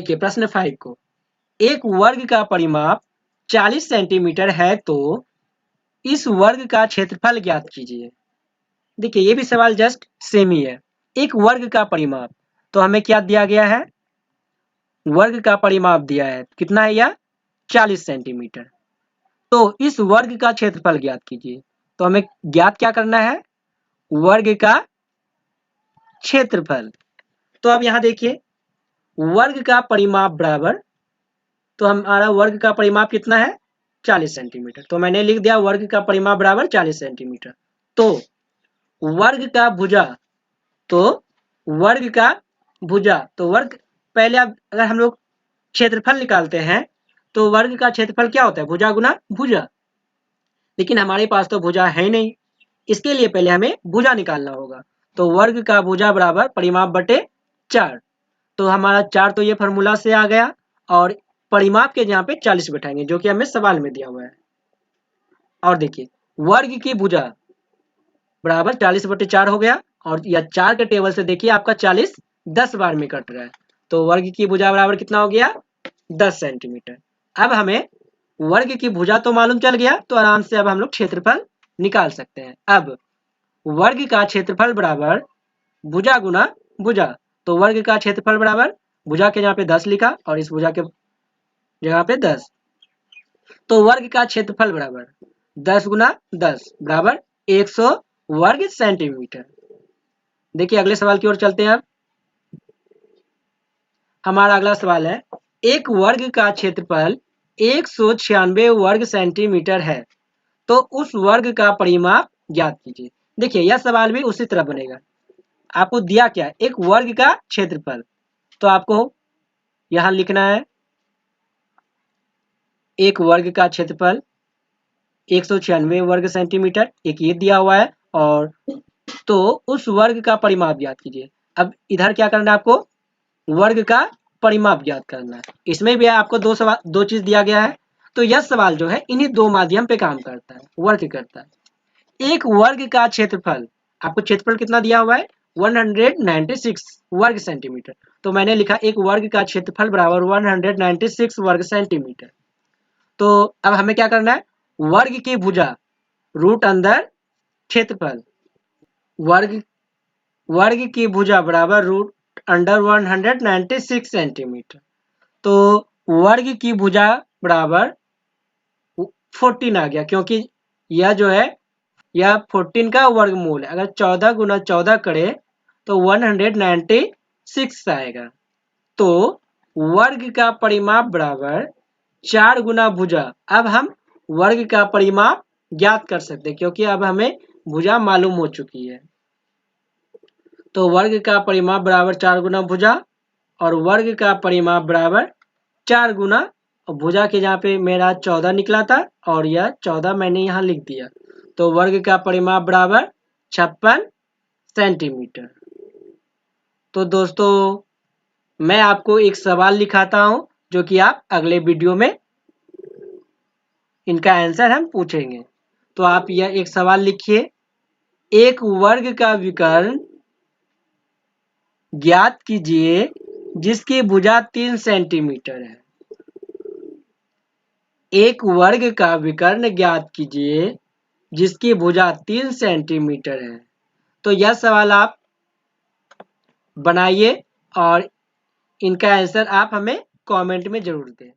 देखिए प्रश्न 5 को, एक वर्ग का परिमाप 40 सेंटीमीटर है तो इस वर्ग का क्षेत्रफल ज्ञात कीजिए। देखिए ये भी सवाल जस्ट सेम ही है। एक वर्ग का परिमाप, तो हमें क्या दिया गया है, वर्ग का परिमाप दिया है, कितना है यह 40 सेंटीमीटर। तो इस वर्ग का क्षेत्रफल ज्ञात कीजिए। तो हमें ज्ञात क्या करना है, वर्ग का क्षेत्रफल। तो अब यहां देखिए वर्ग का परिमाप बराबर, तो हमारा वर्ग का परिमाप कितना है 40 सेंटीमीटर। तो मैंने लिख दिया वर्ग का परिमाप बराबर 40 सेंटीमीटर। तो वर्ग का भुजा, तो वर्ग का भुजा, तो वर्ग, पहले अब अगर हम लोग क्षेत्रफल निकालते हैं तो वर्ग का क्षेत्रफल क्या होता है, भुजा गुना भुजा। लेकिन हमारे पास तो भुजा है नहीं, इसके लिए पहले हमें भुजा निकालना होगा। तो वर्ग का भुजा बराबर परिमाप बटे 4। तो हमारा 4 तो ये फॉर्मूला से आ गया, और परिमाप के यहाँ पे 40 बैठाएंगे जो कि हमें सवाल में दिया हुआ है। और देखिए वर्ग की भुजा बराबर 40 बटे 4 हो गया, और यह 4 के टेबल से देखिए आपका 40 10 बार में कट रहा है। तो वर्ग की भुजा बराबर कितना हो गया 10 सेंटीमीटर। अब हमें वर्ग की भुजा तो मालूम चल गया, तो आराम से अब हम लोग क्षेत्रफल निकाल सकते हैं। अब वर्ग का क्षेत्रफल बराबर भुजा गुना भुजा। तो वर्ग का क्षेत्रफल बराबर भुजा के यहाँ पे 10 लिखा और इस भुजा के जगह पे 10। तो वर्ग का क्षेत्रफल बराबर 10 गुना 10 बराबर 100 वर्ग सेंटीमीटर। देखिए अगले सवाल की ओर चलते हैं। अब हमारा अगला सवाल है, एक वर्ग का क्षेत्रफल 196 वर्ग सेंटीमीटर है तो उस वर्ग का परिमाप ज्ञात कीजिए। देखिए यह सवाल भी उसी तरह बनेगा। आपको दिया क्या, एक वर्ग का क्षेत्रफल, तो आपको यहां लिखना है एक वर्ग का क्षेत्रफल 196 वर्ग सेंटीमीटर, एक ये दिया हुआ है, और तो उस वर्ग का परिमाप ज्ञात कीजिए। अब इधर क्या करना है, आपको वर्ग का परिमाप ज्ञात करना है। इसमें भी आपको दो चीज दिया गया है। तो यह सवाल जो है इन्हीं दो माध्यम पे काम करता है, वर्क करता है। एक वर्ग का क्षेत्रफल, आपको क्षेत्रफल कितना दिया हुआ है 196 वर्ग सेंटीमीटर। तो मैंने लिखा एक वर्ग का क्षेत्रफल बराबर 196 वर्ग सेंटीमीटर। तो अब हमें क्या करना है, वर्ग की भुजा रूट अंदर क्षेत्रफल, वर्ग वर्ग की भुजा बराबर रूट अंडर 196 सेंटीमीटर। तो वर्ग की भुजा बराबर 14 आ गया, क्योंकि यह जो है यह 14 का वर्गमूल है। अगर 14 गुना 14 करे तो 196 आएगा। तो वर्ग का परिमाप बराबर 4 गुना भुजा। अब हम वर्ग का परिमाप ज्ञात कर सकते हैं क्योंकि अब हमें भुजा मालूम हो चुकी है। तो वर्ग का परिमाप बराबर 4 गुना भुजा, और वर्ग का परिमाप बराबर 4 गुना, और भुजा के जहाँ पे मेरा 14 निकला था और यह 14 मैंने यहाँ लिख दिया। तो वर्ग का परिमाप बराबर 56 सेंटीमीटर। तो दोस्तों मैं आपको एक सवाल लिखाता हूँ जो कि आप अगले वीडियो में इनका आंसर हम पूछेंगे। तो आप यह एक सवाल लिखिए, एक वर्ग का विकर्ण ज्ञात कीजिए जिसकी भुजा 3 सेंटीमीटर है। एक वर्ग का विकर्ण ज्ञात कीजिए जिसकी भुजा 3 सेंटीमीटर है। तो यह सवाल आप बनाइए और इनका आंसर आप हमें कमेंट में जरूर दें।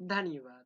धन्यवाद।